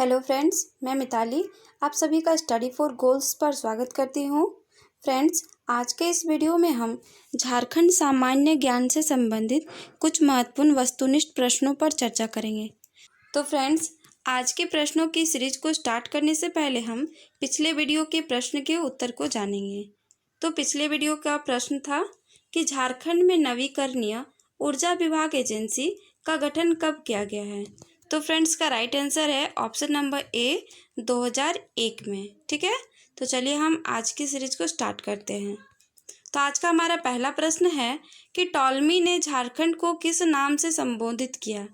Hello friends, मैं मिताली आप सभी का स्टडी फॉर गोल्स पर स्वागत करती हूँ। फ्रेंड्स, आज के इस वीडियो में हम झारखंड सामान्य ज्ञान से संबंधित कुछ महत्वपूर्ण वस्तुनिष्ठ प्रश्नों पर चर्चा करेंगे। तो फ्रेंड्स, आज के प्रश्नों की सीरीज को स्टार्ट करने से पहले हम पिछले वीडियो के प्रश्न के उत्तर को जानेंगे। तो पिछले वीडियो का प्रश्न था कि झारखंड में नवीकरणीय ऊर्जा विभाग एजेंसी का गठन कब किया गया है। तो फ्रेंड्स, का राइट आंसर है ऑप्शन नंबर ए 2001 में। ठीक है, तो चलिए हम आज की सीरीज को स्टार्ट करते हैं। तो आज का हमारा पहला प्रश्न है कि टॉलमी ने झारखंड को किस नाम से संबोधित किया।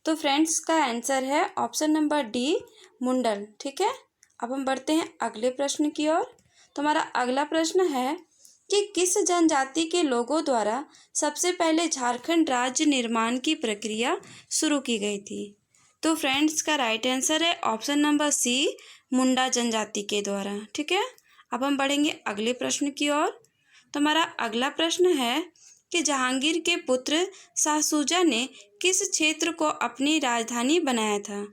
तो फ्रेंड्स, का आंसर है ऑप्शन नंबर डी मुंडल। ठीक है, अब हम बढ़ते हैं अगले प्रश्न की ओर। तो हमारा अगला प्रश्न है कि किस जनजाति के लोगों द्वारा सबसे पहले झारखंड राज्य निर्माण की प्रक्रिया शुरू की गई थी। तो फ्रेंड्स, का राइट आंसर है ऑप्शन नंबर सी मुंडा जनजाति के द्वारा। ठीक है, अब हम बढ़ेंगे अगले प्रश्न की ओर। तो हमारा अगला प्रश्न है कि जहांगीर के पुत्र शाह सूजा ने किस क्षेत्र को अपनी राजधानी बनाया था।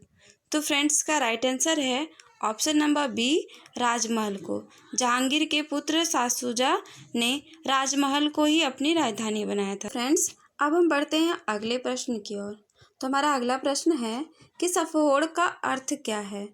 तो फ्रेंड्स, का राइट आंसर है ऑप्शन नंबर बी राजमहल को। जहांगीर के पुत्र शाह सूजा ने राजमहल को ही अपनी राजधानी बनाया था। फ्रेंड्स, अब हम बढ़ते हैं अगले प्रश्न की ओर। तो हमारा अगला प्रश्न है कि सफहोड़ का अर्थ क्या है।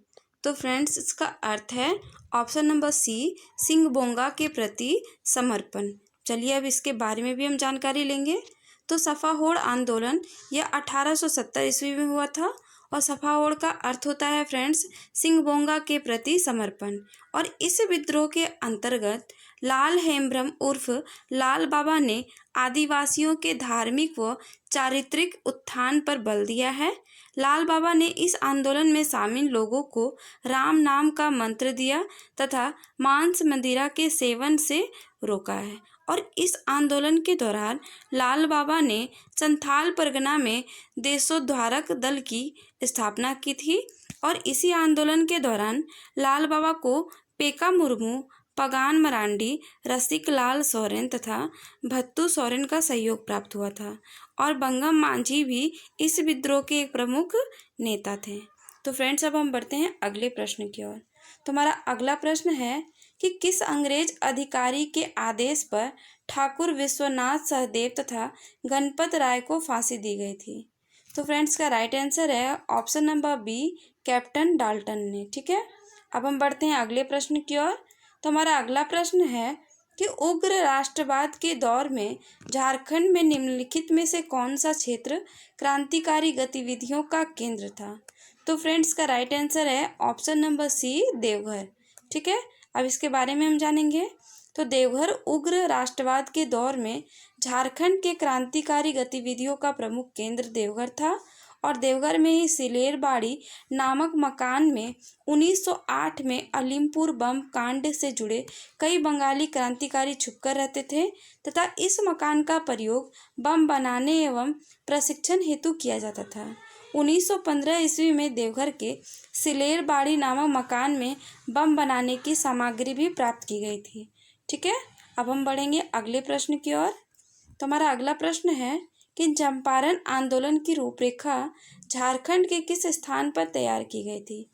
तो फ्रेंड्स, इसका अर्थ है ऑप्शन नंबर सी सिंगबोंगा के प्रति समर्पण। चलिए अब इसके बारे में भी हम जानकारी लेंगे। तो सफाहोड़ आंदोलन यह 1870 ईस्वी में हुआ था और सफाहोड़ का अर्थ होता है फ्रेंड्स सिंगबोंगा के प्रति समर्पण। और इस विद्रोह के अंतर्गत लाल हेम्ब्रम उर्फ लाल बाबा ने आदिवासियों के धार्मिक व चारित्रिक उत्थान पर बल दिया है। लाल बाबा ने इस आंदोलन में शामिल लोगों को राम नाम का मंत्र दिया तथा मांस मदिरा के सेवन से रोका है। और इस आंदोलन के दौरान लाल बाबा ने संथाल परगना में देशोद्धारक दल की स्थापना की थी। और इसी आंदोलन के दौरान लाल बाबा को पेका मुर्मू, पगान मरांडी, रसिक लाल सोरेन तथा भत्तू सोरेन का सहयोग प्राप्त हुआ था। और बंगम मांझी भी इस विद्रोह के एक प्रमुख नेता थे। तो फ्रेंड्स, अब हम बढ़ते हैं अगले प्रश्न की ओर। तो हमारा अगला प्रश्न है कि किस अंग्रेज अधिकारी के आदेश पर ठाकुर विश्वनाथ सहदेव तथा गणपत राय को फांसी दी गई थी। तो फ्रेंड्स, का राइट आंसर है option number B captain Dalton ने। ठीक है, अब हम बढ़ते हैं अगले प्रश्न की ओर। तो हमारा अगला प्रश्न है कि उग्र राष्ट्रवाद के दौर में झारखंड में निम्नलिखित में से कौन सा क्षेत्र क्रांतिकारी गतिविधियों का केंद्र था। तो फ्रेंड्स, का राइट आंसर है ऑप्शन नंबर सी देवघर। ठीक है, अब इसके बारे में हम जानेंगे। तो देवघर उग्र राष्ट्रवाद के दौर में झारखंड के क्रांतिकारी गतिविधियों का प्रमुख केंद्र देवघर था। और देवघर में ही सिलेरबाड़ी नामक मकान में 1908 में अलीमपुर बम कांड से जुड़े कई बंगाली क्रांतिकारी छुपकर रहते थे तथा इस मकान का प्रयोग बम बनाने एवं प्रशिक्षण हेतु किया जाता था। 1915 ईस्वी में देवघर के सिलेरबाड़ी नामक मकान में बम बनाने की सामग्री भी प्राप्त की गई थी। ठीक है, अब हम बढ़ेंगे अगले प्रश्न की ओर। तो हमारा अगला प्रश्न है कि चंपारण आंदोलन की रूपरेखा झारखंड के किस स्थान पर तैयार की गई थी।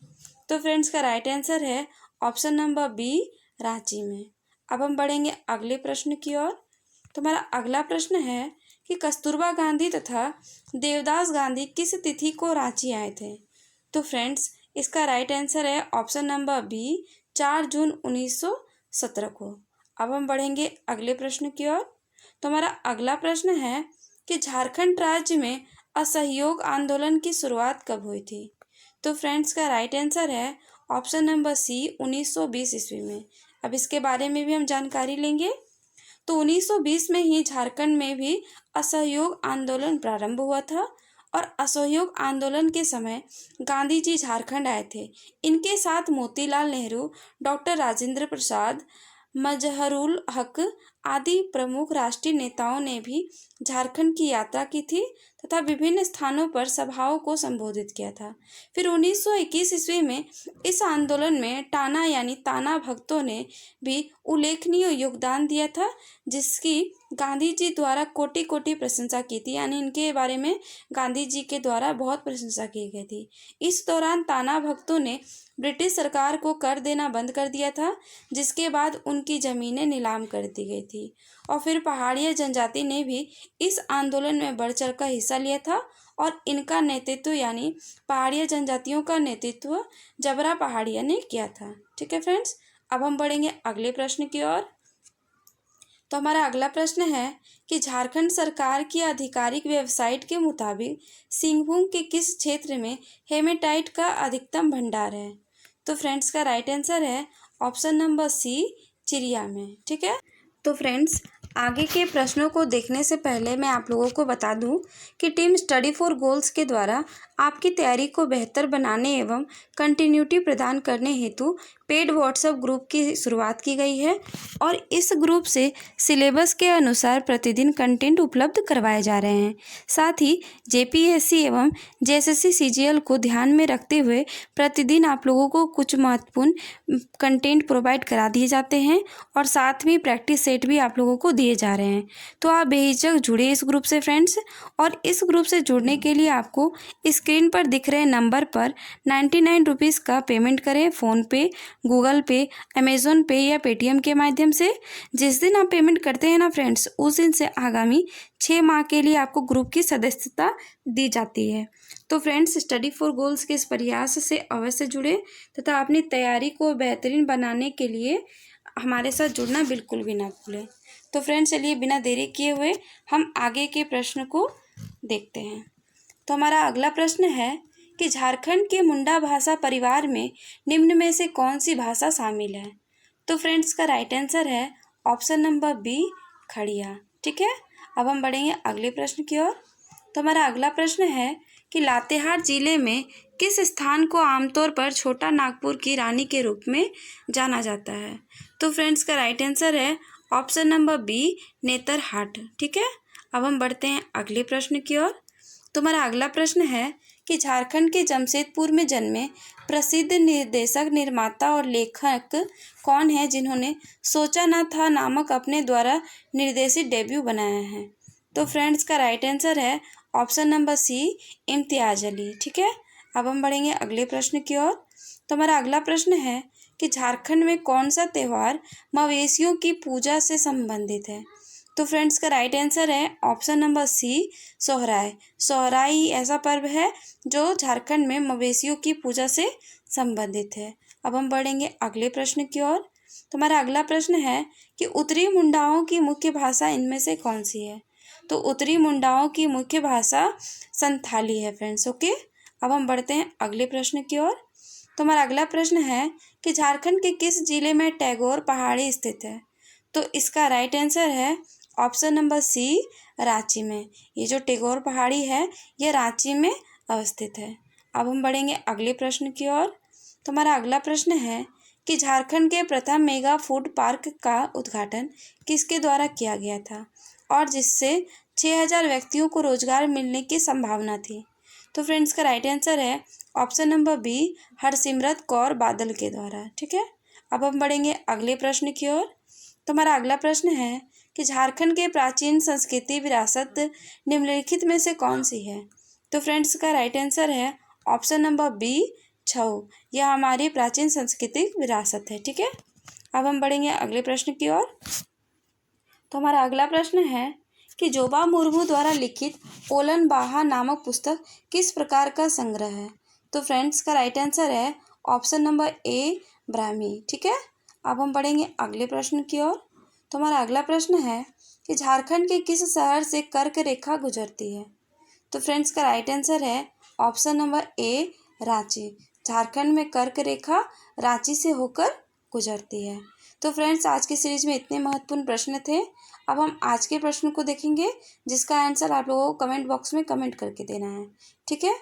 तो फ्रेंड्स, का राइट आंसर है ऑप्शन नंबर बी रांची में। अब हम बढ़ेंगे अगले प्रश्न की ओर। तो हमारा अगला प्रश्न है कि कस्तूरबा गांधी तथा देवदास गांधी किस तिथि को रांची आए थे। तो फ्रेंड्स, इसका राइट आंसर है ऑप्शन नंबर बी 4 जून 1917 को। अब हम बढ़ेंगे अगले प्रश्न की ओर। तो हमारा अगला प्रश्न है कि झारखंड राज्य में असहयोग आंदोलन की शुरुआत कब हुई थी। तो फ्रेंड्स, का राइट आंसर है ऑप्शन नंबर सी 1920 ईस्वी में। अब इसके बारे में भी हम जानकारी लेंगे। तो 1920 में ही झारखंड में भी असहयोग आंदोलन प्रारंभ हुआ था। और असहयोग आंदोलन के समय गांधी जी झारखंड आए थे। इनके साथ मोतीलाल नेहरू, डॉक्टर राजेंद्र प्रसाद, मजहरुल हक आदि प्रमुख राष्ट्रीय नेताओं ने भी झारखंड की यात्रा की थी तथा विभिन्न स्थानों पर सभाओं को संबोधित किया था। फिर 1921 ईस्वी में इस आंदोलन में टाना यानी ताना भक्तों ने भी उल्लेखनीय योगदान दिया था, जिसकी गांधी जी द्वारा कोटि कोटि प्रशंसा की थी, यानी इनके बारे में गांधी जी के द्वारा बहुत प्रशंसा की गई थी। इस दौरान ताना भक्तों ने ब्रिटिश सरकार को कर देना बंद कर दिया था, जिसके बाद उनकी ज़मीनें नीलाम कर दी गई थी। और फिर पहाड़िया जनजाति ने भी इस आंदोलन में बढ़ चढ़ कर हिस्सा लिया था और इनका नेतृत्व यानी पहाड़िया जनजातियों का नेतृत्व जबरा पहाड़िया ने किया था। ठीक है फ्रेंड्स, अब हम बढ़ेंगे अगले प्रश्न की ओर। तो हमारा अगला प्रश्न है कि झारखंड सरकार की आधिकारिक वेबसाइट के मुताबिक सिंहभूम के किस क्षेत्र में हेमेटाइट का अधिकतम भंडार है? तो फ्रेंड्स का राइट आंसर है ऑप्शन नंबर सी, चिरिया में। ठीक है, तो फ्रेंड्स आगे के प्रश्नों को देखने से पहले मैं आप लोगों को बता दूं कि टीम स्टडी फॉर गोल्स के द्वारा आपकी तैयारी को बेहतर बनाने एवं कंटिन्यूटी प्रदान करने हेतु पेड व्हाट्सएप ग्रुप की शुरुआत की गई है और इस ग्रुप से सिलेबस के अनुसार प्रतिदिन कंटेंट उपलब्ध करवाए जा रहे हैं। साथ ही जेपीएससी एवं जेएसएससी सीजीएल को ध्यान में रखते हुए प्रतिदिन आप लोगों को कुछ महत्वपूर्ण कंटेंट प्रोवाइड करा दिए जाते हैं और साथ में प्रैक्टिस सेट भी आप लोगों को दिए जा रहे हैं। तो आप बेहिचक जुड़े इस ग्रुप से फ्रेंड्स, और इस ग्रुप से जुड़ने के लिए आपको स्क्रीन पर दिख रहे नंबर पर 99 रुपीज़ का पेमेंट करें, फ़ोनपे, गूगल पे, अमेज़ॉन पे या पेटीएम के माध्यम से। जिस दिन आप पेमेंट करते हैं ना फ्रेंड्स, उस दिन से आगामी 6 माह के लिए आपको ग्रुप की सदस्यता दी जाती है। तो फ्रेंड्स स्टडी फॉर गोल्स के इस प्रयास से अवश्य जुड़े तथा अपनी तैयारी को बेहतरीन बनाने के लिए हमारे साथ जुड़ना बिल्कुल भी ना भूलें। तो फ्रेंड्स चलिए बिना देरी किए हुए हम आगे के प्रश्न को देखते हैं। तो हमारा अगला प्रश्न है कि झारखंड के मुंडा भाषा परिवार में निम्न में से कौन सी भाषा शामिल है? तो फ्रेंड्स का राइट आंसर है ऑप्शन नंबर बी, खड़िया। ठीक है, अब हम बढ़ेंगे अगले प्रश्न की ओर। तो हमारा अगला प्रश्न है कि लातेहार जिले में किस स्थान को आमतौर पर छोटा नागपुर की रानी के रूप में जाना जाता है? तो फ्रेंड्स का राइट आंसर है ऑप्शन नंबर बी, नेतरहाट। ठीक है, अब हम बढ़ते हैं अगले प्रश्न की ओर। तो हमारा अगला प्रश्न है कि झारखंड के जमशेदपुर में जन्मे प्रसिद्ध निर्देशक, निर्माता और लेखक कौन है जिन्होंने सोचा न था नामक अपने द्वारा निर्देशित डेब्यू बनाया है? तो फ्रेंड्स का राइट आंसर है option number C, Imtiaz Ali. ठीक है, अब हम बढ़ेंगे अगले प्रश्न की ओर। तो हमारा अगला प्रश्न है कि झारखंड में कौन सा त्यौहार मवेशियों की पूजा से संबंधित है? तो फ्रेंड्स का राइट आंसर है option number C, Sohrai. Sohrai ऐसा पर्व है जो झारखंड में मवेशियों की पूजा से संबंधित है। अब हम बढ़ेंगे अगले प्रश्न की ओर। तो हमारा अगला प्रश्न है कि उत्तरी मुंडाओं की मुख्य भाषा इनमें से कौन सी है? तो उत्तरी मुंडाओं की मुख्य भाषा संथाली है फ्रेंड्स। ओके, अब हम बढ़ते हैं अगले प्रश्न की ओर। तो हमारा अगला प्रश्न है कि झारखंड के किस जिले में टैगोर पहाड़ी स्थित है? तो इसका राइट आंसर है ऑप्शन नंबर सी, रांची में। ये जो टैगोर पहाड़ी है यह रांची में अवस्थित है। अब हम बढ़ेंगे अगले प्रश्न की ओर। तो हमारा अगला प्रश्न है कि झारखंड के प्रथम मेगा फूड पार्क का उद्घाटन किसके द्वारा किया गया था और जिससे 6000 व्यक्तियों को रोजगार मिलने की संभावना थी? तो फ्रेंड्स का राइट आंसर है option number B, Harsimrat Kaur Badal के द्वारा। ठीक है, अब हम बढ़ेंगे अगले प्रश्न की ओर। तो हमारा अगला प्रश्न है कि झारखंड के प्राचीन संस्कृति विरासत निम्नलिखित में से कौन सी है? तो फ्रेंड्स का राइट आंसर है ऑप्शन नंबर बी, छऊ। यह हमारी प्राचीन सांस्कृतिक विरासत है। ठीक है, अब हम बढ़ेंगे अगले प्रश्न की ओर। तो हमारा अगला प्रश्न है कि जोबा मुर्मू द्वारा लिखित ओलन बाहा नामक पुस्तक किस प्रकार का संग्रह है? तो फ्रेंड्स का राइट आंसर है ऑप्शन नंबर ए, ब्राह्मी। ठीक है, अब हम बढ़ेंगे अगले प्रश्न की ओर। तो हमारा अगला प्रश्न है कि झारखंड के किस शहर से कर्क रेखा गुजरती है? तो फ्रेंड्स का राइट आंसर है ऑप्शन नंबर ए, रांची। झारखंड में कर्क रेखा रांची से होकर गुजरती है। तो फ्रेंड्स आज की सीरीज में इतने महत्वपूर्ण प्रश्न थे। अब हम आज के प्रश्न को देखेंगे जिसका आंसर आप लोगों को कमेंट बॉक्स में कमेंट करके देना है। ठीक है,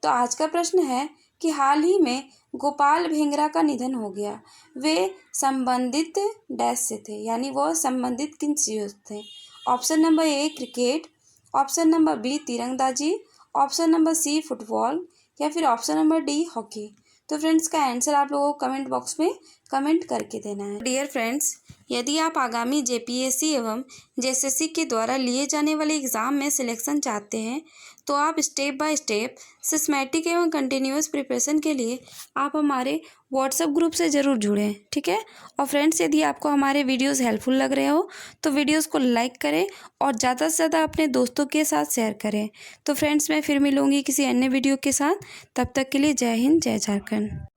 तो आज का प्रश्न है कि हाल ही में गोपाल भेंगरा का निधन हो गया। वे संबंधित डैश से थे, यानी वो संबंधित किन चीज़ों से थे। Option number A cricket, option number B तीरंदाजी, ऑप्शन नंबर सी फुटबॉल या फिर ऑप्शन नंबर डी हॉकी। तो फ्रेंड्स का आंसर आप लोगों को कमेंट बॉक्स में कमेंट करके देना है। डियर फ्रेंड्स, यदि आप आगामी जेपीएससी एवं जेएसएससी के द्वारा लिए जाने वाले एग्ज़ाम में सिलेक्शन चाहते हैं तो आप स्टेप बाय स्टेप सिस्टमैटिक एवं कंटिन्यूअस प्रिपरेशन के लिए आप हमारे व्हाट्सएप ग्रुप से ज़रूर जुड़ें, ठीक है। और फ्रेंड्स, यदि आपको हमारे वीडियोस हेल्पफुल लग रहे हो तो वीडियोस को लाइक करें और ज़्यादा से ज़्यादा अपने दोस्तों के साथ शेयर करें। तो फ्रेंड्स, मैं फिर मिलूँगी किसी अन्य वीडियो के साथ। तब तक के लिए जय हिंद, जय झारखंड।